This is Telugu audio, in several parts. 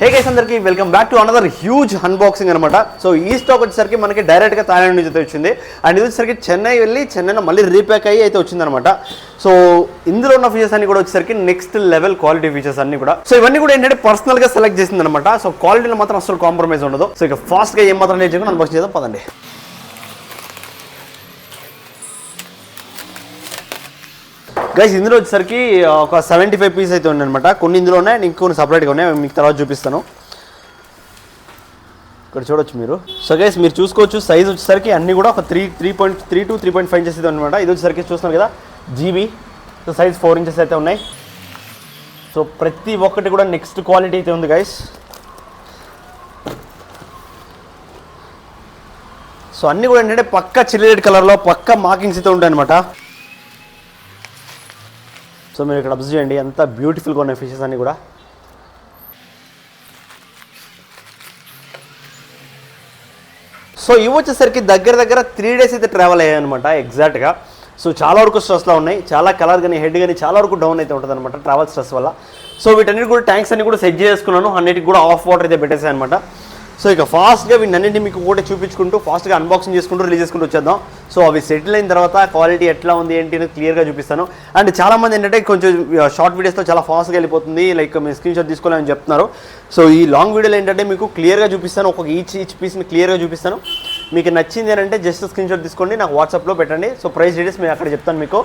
హే గైస్ అందరికీ welcome back to another huge unboxing అనమాట. సో ఈ స్టాక్ వచ్చేసరికి మనకి డైరెక్ట్గా థాయిలాండ్ నుంచి అయితే వచ్చింది. అండ్ ఇది వచ్చేసరికి చెన్నై వెళ్ళి చెన్నైలో మళ్ళీ రీప్యాక్ అయ్యి అయితే వచ్చిందనమాట. సో ఇందులో ఉన్న ఫీచర్స్ అన్ని కూడా వచ్చేసరికి నెక్స్ట్ లెవెల్ క్వాలిటీ ఫీచర్స్ అన్ని కూడా. సో ఇవన్నీ కూడా ఏంటంటే పర్సనల్గా సెలెక్ట్ చేసింది అనమాట. సో క్వాలిటీలో మాత్రం అసలు కాంప్రమైజ్ ఉండదు. సో ఇక ఫాస్ట్గా ఏం మాత్రం నేర్చుకుని అన్బాక్సింగ్ చేద్దాం పదండి. గైస్ ఇందులో వచ్చేసరికి ఒక 75 పీస్ అయితే ఉన్నాయన్నమాట. కొన్ని ఇందులో ఉన్నాయి, ఇంకొన్ని సపరేట్గా ఉన్నాయి, మీకు తర్వాత చూపిస్తాను. ఇక్కడ చూడొచ్చు మీరు. సో గైస్ మీరు చూసుకోవచ్చు సైజ్ వచ్చేసరికి అన్ని కూడా ఒక 3.3 to 3.5 ఇంచెస్ అయితే అనమాట. ఇది వచ్చేసరికి చూస్తున్నారు కదా జీబీ. సో సైజ్ 4 ఇంచెస్ అయితే ఉన్నాయి. సో ప్రతి ఒక్కటి కూడా నెక్స్ట్ క్వాలిటీ అయితే ఉంది గైస్. సో అన్నీ కూడా ఏంటంటే పక్క చిల్లెడ్ కలర్లో పక్క మార్కింగ్స్ అయితే ఉంటాయి అనమాట. సో మీరు ఇక్కడ అబ్జర్వ్ చేయండి ఎంత బ్యూటిఫుల్గా ఉన్నాయి ఫిషెస్ అన్నీ కూడా. సో ఇవి వచ్చేసరికి దగ్గర 3 days అయితే ట్రావెల్ అయ్యాయి అనమాట ఎగ్జాక్ట్గా. సో చాలా వరకు స్ట్రెస్లో ఉన్నాయి, చాలా కలర్ కానీ హెడ్ కానీ చాలా వరకు డౌన్ అయితే ఉంటుంది అనమాట ట్రావెల్ స్ట్రెస్ వల్ల. సో వీటన్నిటి కూడా ట్యాంక్స్ అన్ని కూడా సెట్ చేసుకున్నాను, అన్నిటికి కూడా ఆఫ్ వాటర్ అయితే పెట్టేసాయి అనమాట. సో ఇక ఫాస్ట్గా వీటన్నింటినీ మీకు కూడా చూపించుకుంటూ ఫాస్ట్గా అన్బాక్సింగ్ చేసుకుంటూ రిలీజ్ చేసుకుంటూ వచ్చేద్దాం. సో అవి సెటిల్ అయిన తర్వాత క్వాలిటీ ఎట్లా ఉంది ఏంటి అని క్లియర్గా చూపిస్తాను. అండ్ చాలామంది ఏంటంటే కొంచెం షార్ట్ వీడియోస్తో చాలా ఫాస్ట్గా వెళ్ళిపోతుంది, లైక్ మీరు స్క్రీన్ షాట్ తీసుకోవాలని చెప్తున్నారు. సో ఈ లాంగ్ వీడియోలో ఏంటంటే మీకు క్లియర్గా చూపిస్తాను, ఒక్కొక్క ఈచ్ పీస్ని క్లియర్గా చూపిస్తాను. మీకు నచ్చింది ఏంటంటే జస్ట్ స్క్రీన్ షాట్ తీసుకోండి, నాకు వాట్సాప్లో పెట్టండి. సో ప్రైస్ డీటెయిల్స్ నేను అక్కడ చెప్తాను మీకు.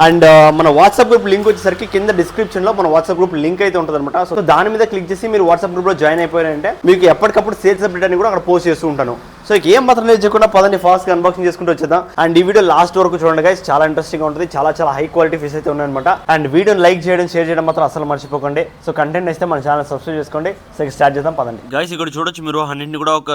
అండ్ మన వాట్సాప్ గ్రూప్ లింక్ వచ్చేసరికి కింద డిస్క్రిప్షన్లో మన వాట్సాప్ గ్రూప్ లింక్ అయితే ఉంటుంది అనమాట. సో దాని మీద క్లిక్ చేసి మీరు వాట్సాప్ గ్రూప్లో జాయిన్ అయిపోయారంటే మీకు ఎప్పటికప్పుడు సేల్స్ అప్డేట్ అని కూడా అక్కడ పోస్ట్ చేస్తూ ఉంటాను. సో ఇక ఏం మాత్రం లేదు చేయకుండా పదండి ఫాస్ట్గా అన్బాక్సింగ్ చేసుకుంటూ వచ్చేద్దాం. అండ్ ఈ వీడియో లాస్ట్ వరకు చూడండి గైస్, చాలా ఇంట్రెస్టింగ్ ఉంటుంది, చాలా హై క్వాలిటీ ఫిష్ అయితే ఉన్నాయన్నమాట. అండ్ వీడియోని లైక్ చేయడం షేర్ చేయడం మాత్రం అసలు మర్చిపోకండి. సో కంటెంట్ అయితే మన ఛానల్ సబ్స్క్రైబ్ చేసుకోండి. సో ఇక స్టార్ట్ చేద్దాం పదండి. గైస్ ఇక్కడ చూడొచ్చు మీరు అన్నింటిని కూడా ఒక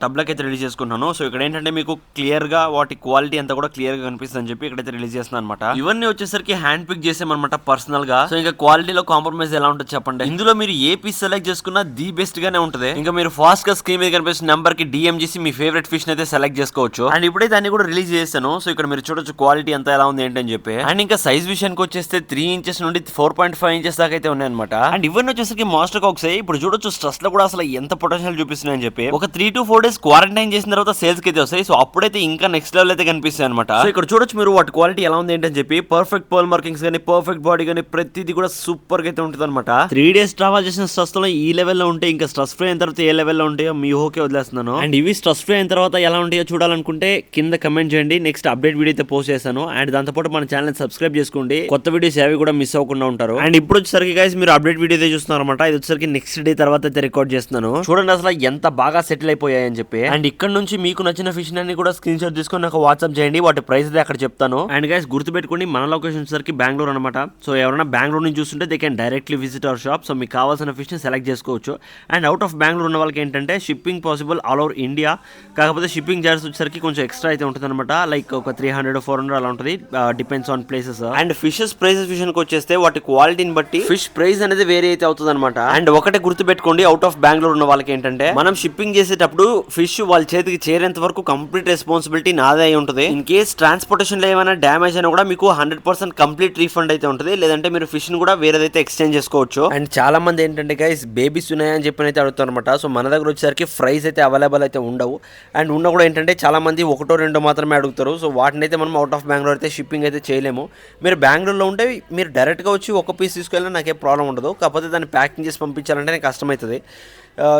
టబ్లకి అయితే రిలీజ్ చేసుకున్నాను. సో ఇక్కడ ఏంటంటే మీకు క్లియర్గా వాటి క్వాలిటీ అంతా కూడా క్లియర్గా కనిపిస్తుంది అని చెప్పి ఇక్కడైతే రిలీజ్ చేస్తున్నాను అనమాట. ఇవన్నీ వచ్చేసరికి హ్యాండ్ పిక్ చేసామన్నమాట పర్సనల్ గా. సో ఇంకా క్వాలిటీలో కాంప్రమైజ్ ఎలా ఉంటుంది చెప్పండి. ఇందులో మీరు ఏ పీస్ సెలెక్ట్ చేసుకున్నా ది బెస్ట్ గానే ఉంటుంది. ఇంకా మీరు ఫాస్ట్ గా స్క్రీన్ మీద కనిపిస్తున్న నెంబర్ కి డిఎం చేసి మీ ఫేవరెట్ ఫిష్ అయితే సెలెక్ట్ చేసుకోవచ్చు. అండ్ ఇప్పుడైతే అన్ని కూడా రిలీజ్ చేశాను. సో ఇక్కడ మీరు చూడొచ్చు క్వాలిటీ అంతా ఎలా ఉంది ఏంటని చెప్పి. అండ్ ఇంకా సైజ్ విషయానికి వచ్చేస్తే 3 ఇంచెస్ నుండి 4.5 ఇంచెస్ దాకా అయితే ఉన్నాయన్నమాట. అండ్ ఇవన్నీ వచ్చేసరికి మాస్టర్ కాక్స్. ఇప్పుడు చూడొచ్చు స్ట్రెస్ లో కూడా అసలు ఎంత పొటెన్షియల్ చూపిస్తున్నాయని చెప్పి. ఒక 3 to 4 days క్వారంటైన్ చేసిన తర్వాత సేల్స్ కి అయితే వస్తాయి. సో అప్పుడైతే ఇంకా నెక్స్ట్ లెవెల్ అయితే కనిపిస్తాయి అనమాట. సో ఇక్కడ చూడొచ్చు మీరు వాటి క్వాలిటీ ఎలా ఉంది ఏంటని చెప్పి. పర్ఫెక్ట్ పర్ల్ మార్కింగ్స్ కానీ పర్ఫెక్ట్ బాడీ కానీ ప్రతిదీ కూడా సూపర్ గా అయితే ఉంటుంది అనమాట. 3 days ట్రావెల్ చేసిన స్ట్రెస్ లో ఈ లెవెల్లో ఉంటే ఇంకా స్ట్రెస్ ఫ్రీ అయిన తర్వాత ఏ లెవెల్లో ఉంటాయో మీ ఓకే వదిలేస్తున్నాను. అండ్ ఇవి స్ట్రెస్ ఫ్రీ అయిన తర్వాత ఎలా ఉంటాయో చూడాలనుకుంటే కింద కమెంట్ చేయండి. నెక్స్ట్ అప్డేట్ వీడియో అయితే పోస్ట్ చేశాను. అండ్ దాంతోపాటు మన ఛానల్ సబ్స్క్రైబ్ చేసుకోండి, కొత్త వీడియోస్ ఏవి కూడా మిస్ అవ్వకుండా ఉంటారు. అండ్ ఇప్పుడు వచ్చేసరికి గైస్ మీరు అప్డేట్ వీడియో అయితే చూస్తున్నారు అనమాట. ఇది వచ్చేసరికి నెక్స్ట్ డే తర్వాత అయితే రికార్డ్ చేస్తున్నాను. చూడండి అసలు ఎంత బాగా సెటిల్ అయిపోయాయి అని చెప్పి. అండ్ ఇక్కడ నుంచి మీకు నచ్చిన ఫిష్ అన్ని కూడా స్క్రీన్ షాట్ తీసుకొని నాకు వాట్సాప్ చేయండి, వాటి ప్రైస్ అయితే అక్కడ చెప్తాను. అండ్ గైస్ గుర్తుపెట్టుకోండి మన లొకేషన్ వచ్చేసరికి బెంగళూరు అనమాట. సో ఎవరైనా బెంగళూరు నుంచి చూస్తుంటే they can directly visit our shop. So మీకు కావాల్సిన ఫిష్ ని సెలెక్ట్ చేసుకోవచ్చు. అండ్ అవుట్ ఆఫ్ బెంగళూరు ఉన్న వాళ్ళకి ఏంటంటే shipping possible all over India. కాకపోతే షిప్పింగ్ చార్జెస్ వచ్చేసరికి కొంచెం ఎక్స్ట్రా అయితే ఉంటుంది అనమాట. లైక్ ఒక 300-400 అలా ఉంటుంది, depends on places. And fishes prices విషయానికి వచ్చేస్తే వాటి క్వాలిటీని బట్టి ఫిష్ ప్రైస్ అనేది వేరే అయితే అవుతుంది అనమాట. అండ్ ఒకటే గుర్తుపెట్టుకోండి, అవుట్ ఆఫ్ బెంగళూరు ఉన్న వాళ్ళకి ఏంటంటే మనం షిప్పింగ్ చేసేటప్పుడు ఫిష్ వాళ్ళ చేతికి చేరేంత వరకు కంప్లీట్ రెస్పాన్సిబిలిటీ నాదే అయి ఉంటుంది. ఇన్ కేస్ ట్రాన్స్పోర్టేషన్ లో ఏమైనా డ్యామేజ్ అయినా కూడా మీకు 100% కంప్లీట్ రీఫండ్ అయితే ఉంటుంది. లేదంటే మీరు ఫిష్ ని కూడా వేరేదైతే ఎక్స్చేంజ్ చేసుకోవచ్చు. అండ్ చాలా మంది ఏంటంటే గైస్ బేబీస్ ఉన్నాయని చెప్పి అయితే అడుగుతారు అనమాట. సో మన దగ్గర వచ్చేసరికి ఫ్రైస్ అయితే అవైలబుల్ అయితే ఉండవు. అండ్ ఉన్న కూడా ఏంటంటే చాలా మంది 1-2 మాత్రమే అడుగుతారు. సో వాటిని అయితే మనం అవుట్ ఆఫ్ బెంగళూరు అయితే షిప్పింగ్ అయితే చేయలేము. మీరు బెంగళూరులో ఉంటే మీరు డైరెక్ట్గా వచ్చి ఒక పీస్ తీసుకెళ్ళినా నాకే ప్రాబ్లం ఉండదు. కాకపోతే దాన్ని ప్యాకింగ్ చేసి పంపించాలంటే నాకు కష్టమవుతుంది.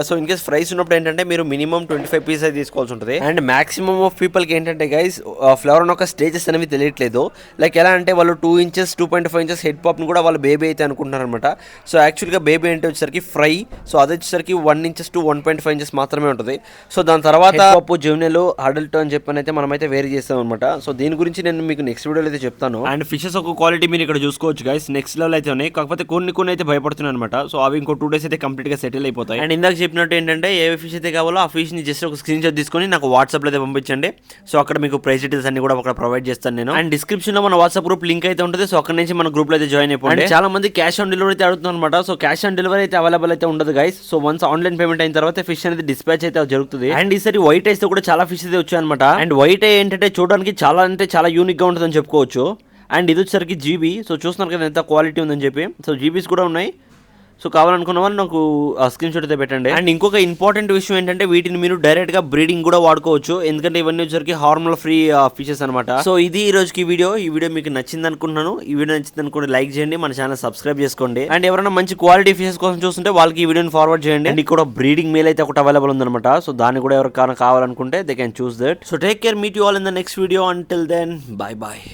సో ఇన్ కేస్ ఫ్రైస్ ఉన్నప్పుడు ఏంటంటే మీరు మినిమం 25 పీస్ అయితే తీసుకోవాల్సి ఉంటుంది. అండ్ మాక్సిమం ఆఫ్ పీపుల్కి ఏంటంటే గైస్ ఫ్లవర్ అని ఒక స్టేజెస్ అనేవి తెలియట్లేదు. లైక్ ఎలా అంటే వాళ్ళు 2 ఇంచెస్ 2.5 ఇంచెస్ హెడ్ పాప్ని కూడా వాళ్ళు బేబీ అయితే అనుకుంటున్నారు అనమాట. సో యాక్చువల్గా బేబీ అంటే వచ్చేసరికి ఫ్రై. సో అది వచ్చేసరికి 1 ఇంచెస్ to 1.5 ఇంచెస్ మాత్రమే ఉంటుంది. సో దాని తర్వాత పాపు జెమినల్ అడల్ట్ అని చెప్పని అయితే మనమైతే వేరీ చేస్తాం అనమాట. సో దీని గురించి నేను మీకు నెక్స్ట్ వీడియోలో అయితే చెప్తాను. అండ్ ఫిషెస్ ఒక క్వాలిటీ మీరు ఇక్కడ చూసుకోవచ్చు గైస్, నెక్స్ట్ లెవెల్ అయితే ఉన్నాయి. కాకపోతే కొన్ని అయితే భయపడుతున్నాయి అనమాట. సో అవి ఇంకో 2 days అయితే కంప్లీట్ గా సెటిల్ అయిపోతాయి. అండ్ ఇందాక చెప్పినట్టు ఏంటంటే ఏ ఫిష్ అయితే కావాలో ఆ ఫిష్ ని జస్ట్ ఒక స్క్రీన్ షాట్ తీసుకొని నాకు వాట్సాప్ లో అయితే పంపించండి. సో అక్కడ మీకు ప్రైస్ డీటెయిల్స్ అన్ని కూడా అక్కడ ప్రొవైడ్ చేస్తాను నేను. అండ్ డిస్క్రిప్షన్ లో మన వాట్సాప్ గ్రూప్ లింక్ అయితే ఉంటుంది. సో అక్కడ నుంచి మన గ్రూప్ లో అయితే జాయిన్ అయిపోయింది. చాలా మంది క్యాష్ ఆన్ డెలివరీ అయితే అడుగుతున్నారు అనమాట. సో క్యాష్ ఆన్ డెలివరీ అయితే అవైలబుల్ అయితే ఉండదు guys. So once online payment అయిన తర్వాత ఫిష్ అనేది డిస్పాచ్ అయితే జరుగుతుంది. అండ్ ఈసారి వైట్ ఐస్ తో కూడా చాలా ఫిష్ అయితే వచ్చాయి అనమాట. అండ్ వైట్ ఐ ఏంటంటే చూడడానికి చాలా యూనిక్ గా ఉంటుందని చెప్పుకోవచ్చు. అండ్ ఇది వచ్చేసరికి జీబీ. సో చూస్తున్నారు కదా ఎంత క్వాలిటీ ఉందని చెప్పి. సో జీబీస్ కూడా ఉన్నాయి. సో కావాలనుకున్న వాళ్ళు నాకు స్క్రీన్ షాట్ అయితే పెట్టండి. అండ్ ఇంకొక ఇంపార్టెంట్ విషయం ఏంటంటే వీటిని మీరు డైరెక్ట్ గా బ్రీడింగ్ కూడా వాడుకోవచ్చు, ఎందుకంటే ఇవన్నీ వచ్చేసరికి హార్మోన్ ఫ్రీ ఫిషెస్ అనమాట. సో ఇది ఈ రోజుకి వీడియో. ఈ వీడియో మీకు నచ్చింది అనుకుంటున్నాను. ఈ వీడియో నచ్చింది అనుకోండి లైక్ చేయండి, మన ఛానల్ సబ్స్క్రైబ్ చేసుకోండి. అండ్ ఎవరైనా మంచి క్వాలిటీ ఫిషెస్ కోసం చూస్తుంటే వాళ్ళకి ఈ వీడియోని ఫార్వర్డ్ చేయండి. అండ్ ఇక్కడ బ్రీడింగ్ మేల్ అయితే ఒకటి అవైలబుల్ ఉందన్నమాట. సో దాన్ని కూడా ఎవరికైనా కావాలనుకుంటే they can choose that. So take care, meet you all in the next video. Until then bye bye.